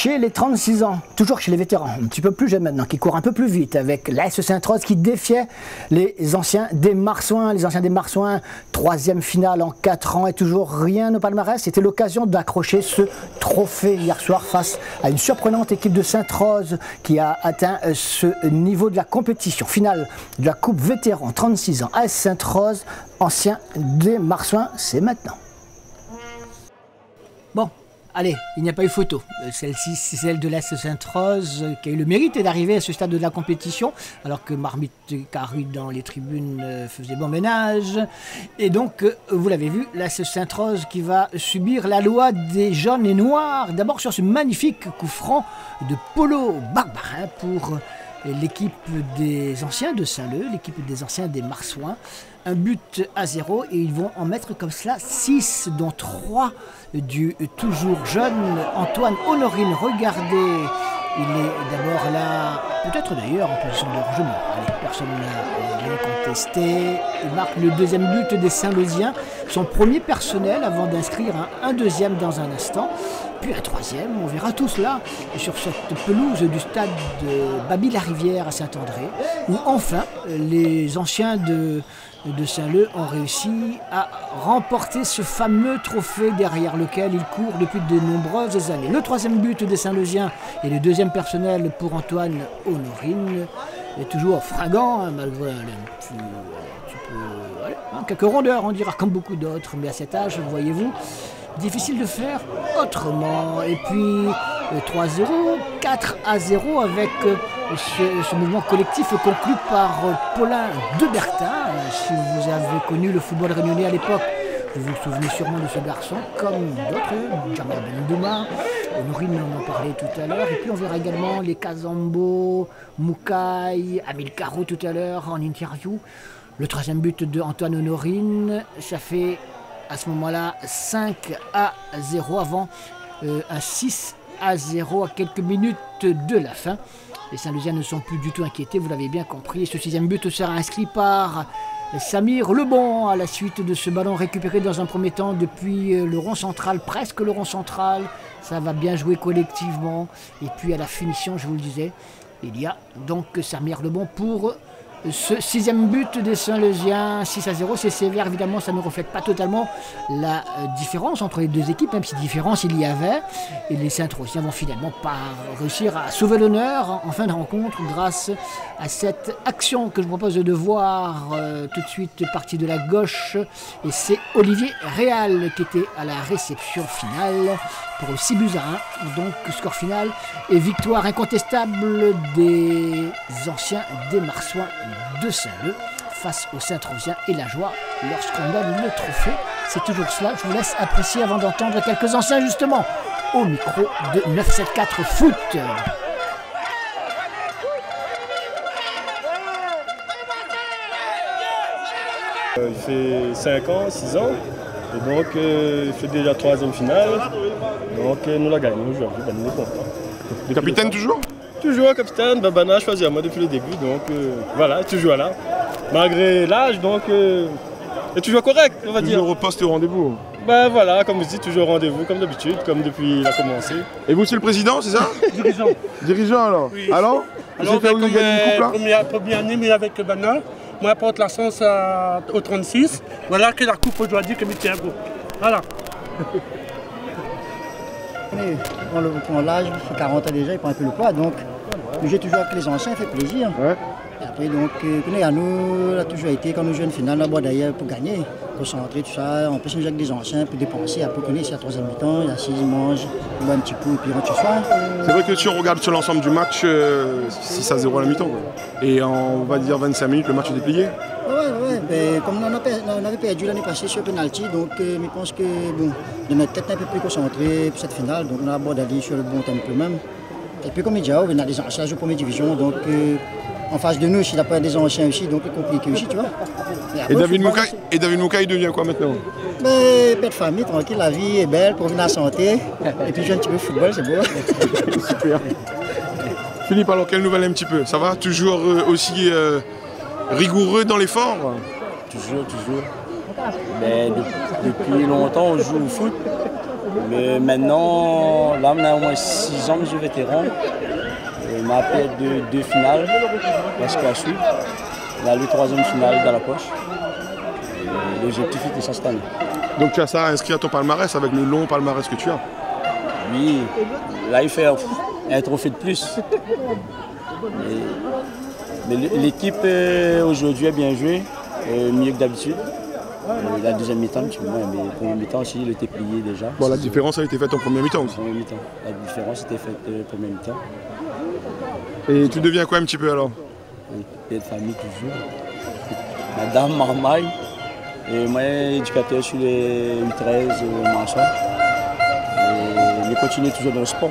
chez les 36 ans, toujours chez les vétérans, un petit peu plus jeunes maintenant, qui courent un peu plus vite, avec l'AS Sainte-Rose qui défiait les anciens des Marsouins. Les anciens des Marsouins, 3e finale en 4 ans et toujours rien au palmarès. C'était l'occasion d'accrocher ce trophée hier soir face à une surprenante équipe de Sainte-Rose qui a atteint ce niveau de la compétition. Finale de la Coupe Vétéran, 36 ans, AS Sainte-Rose, ancien des Marsouins, c'est maintenant. Bon. Allez, il n'y a pas eu photo. Celle-ci, c'est celle de l'AS Sainte-Rose qui a eu le mérite d'arriver à ce stade de la compétition, alors que Marmite Carru dans les tribunes faisait bon ménage. Et donc, vous l'avez vu, l'AS Sainte-Rose qui va subir la loi des jaunes et noirs. D'abord sur ce magnifique coup franc de Polo Barbarin pour l'équipe des anciens de Saint-Leu, l'équipe des anciens des Marsouins. 1-0 et ils vont en mettre comme cela 6, dont 3 du toujours jeune Antoine Honorine. Regardez, il est d'abord là, peut-être d'ailleurs en position de largement. Personne n'a rien contesté. Il marque le 2e but des Saint-Leusiens, son premier personnel avant d'inscrire un 2e dans un instant. Puis un 3e, on verra tout cela sur cette pelouse du stade de Baby-la-Rivière à Saint-André, où enfin les anciens de Saint-Leu ont réussi à remporter ce fameux trophée derrière lequel ils courent depuis de nombreuses années. Le 3e but des Saint-Leusiens et le 2e personnel pour Antoine Honorine est toujours fringant, hein, malgré quelques rondeurs, on dira, comme beaucoup d'autres, mais à cet âge, voyez-vous, difficile de faire autrement. Et puis 3-0, 4-0 avec ce mouvement collectif conclu par Paulin de Bertin. Si vous avez connu le football réunionnais à l'époque, vous vous souvenez sûrement de ce garçon, comme d'autres, Jamal Bendouma, Honorine en parlait tout à l'heure. Et puis on verra également les Kazambo, Moukaï, Amil Caro tout à l'heure en interview. Le 3e but de Antoine Honorine, ça fait à ce moment-là 5-0 avant un 6-0 à quelques minutes de la fin. Les Saint-Leusiens ne sont plus du tout inquiétés, vous l'avez bien compris. Ce 6e but sera inscrit par Samir Lebon à la suite de ce ballon récupéré dans un premier temps depuis le rond central, presque le rond central. Ça va bien jouer collectivement. Et puis à la finition, je vous le disais, il y a donc Samir Lebon pour ce 6e but des Saint-Leusiens, 6-0, c'est sévère, évidemment, ça ne reflète pas totalement la différence entre les deux équipes, même si différence il y avait. Et les Saint-Rosiens vont finalement pas réussir à sauver l'honneur en fin de rencontre grâce à cette action que je vous propose de voir tout de suite partie de la gauche. Et c'est Olivier Réal qui était à la réception finale pour 6-1. Donc score final et victoire incontestable des anciens des Marsouins de Saint-Leu face aux Saint-Rosiens et la joie lorsqu'on donne le trophée. C'est toujours cela, je vous laisse apprécier avant d'entendre quelques anciens justement au micro de 974 Foot. Il fait 5 ans, 6 ans, et donc il fait déjà 3e finale, donc nous la gagnons aujourd'hui, nous sommes contents. Le capitaine toujours? Toujours capitaine, Babana a choisi à moi depuis le début, donc voilà, toujours là. Malgré l'âge, donc est toujours correct, on va dire. Toujours au poste et au rendez-vous. Ben voilà, comme je dis, toujours au rendez-vous, comme d'habitude, comme depuis il a commencé. Et vous, c'est le président, c'est ça? Dirigeant. Dirigeant alors? Oui. Alors Alors, vous avez gagné une coupe là? première année, mais avec Bana, moi, porte la chance au 36. Voilà que la coupe aujourd'hui que je beau. Voilà. On prend l'âge, il fait 40 ans déjà, il prend un peu le poids, donc le jeu toujours avec les anciens, ça fait plaisir. Ouais. Et après, donc, à nous, on a toujours été, quand nous jouons une finale, là-bas d'ailleurs, pour gagner, concentrer, tout ça. En plus, nous jouons avec des anciens, pour dépenser, après, on ici à 3e mi-temps, il y a 6, ils mangent, ils boivent un petit coup, et puis rentre ce soir. C'est vrai que si on regarde sur l'ensemble du match, 6-0 à la mi-temps. Et en, on va dire 25 minutes, le match est déplié. Ouais, ben, comme on avait perdu l'année passée sur penalty, donc je pense que bon, de notre tête un peu plus concentré pour cette finale, donc on a abordé d'aller sur le bon tempo même. Et puis comme il dit, on a des anciens de première division, donc en face de nous, s'il n'a pas des anciens aussi, donc c'est compliqué aussi, tu vois. Et David Moukaï devient quoi maintenant? Ben, père de famille, tranquille, la vie est belle, pour venir à la santé, et puis jouer un petit peu de football, c'est beau. Super. Philippe, alors quelle nouvelle un petit peu? Ça va? Toujours aussi rigoureux dans l'effort? Toujours. Mais depuis longtemps, on joue au foot. Mais maintenant, là, on a au moins 6 ans de vétéran. On m'a appelé deux finales, parce qu'à suivre. On a le 3e finale dans la poche. L'objectif était ça cette année. Donc tu as ça inscrit à ton palmarès avec le long palmarès que tu as. Oui, là il fait un trophée de plus. Mais l'équipe aujourd'hui a bien joué, mieux que d'habitude. La deuxième mi-temps, tu vois, mais la première mi-temps aussi, il était plié déjà. Bon, la différence a été faite en première mi-temps aussi. Première mi-temps. La différence était faite en première mi-temps. Et tu deviens quoi un petit peu alors? Père de famille toujours. Madame Marmaille. Et moi, éducateur sur les U13 Marchand. Et je continue toujours dans le sport.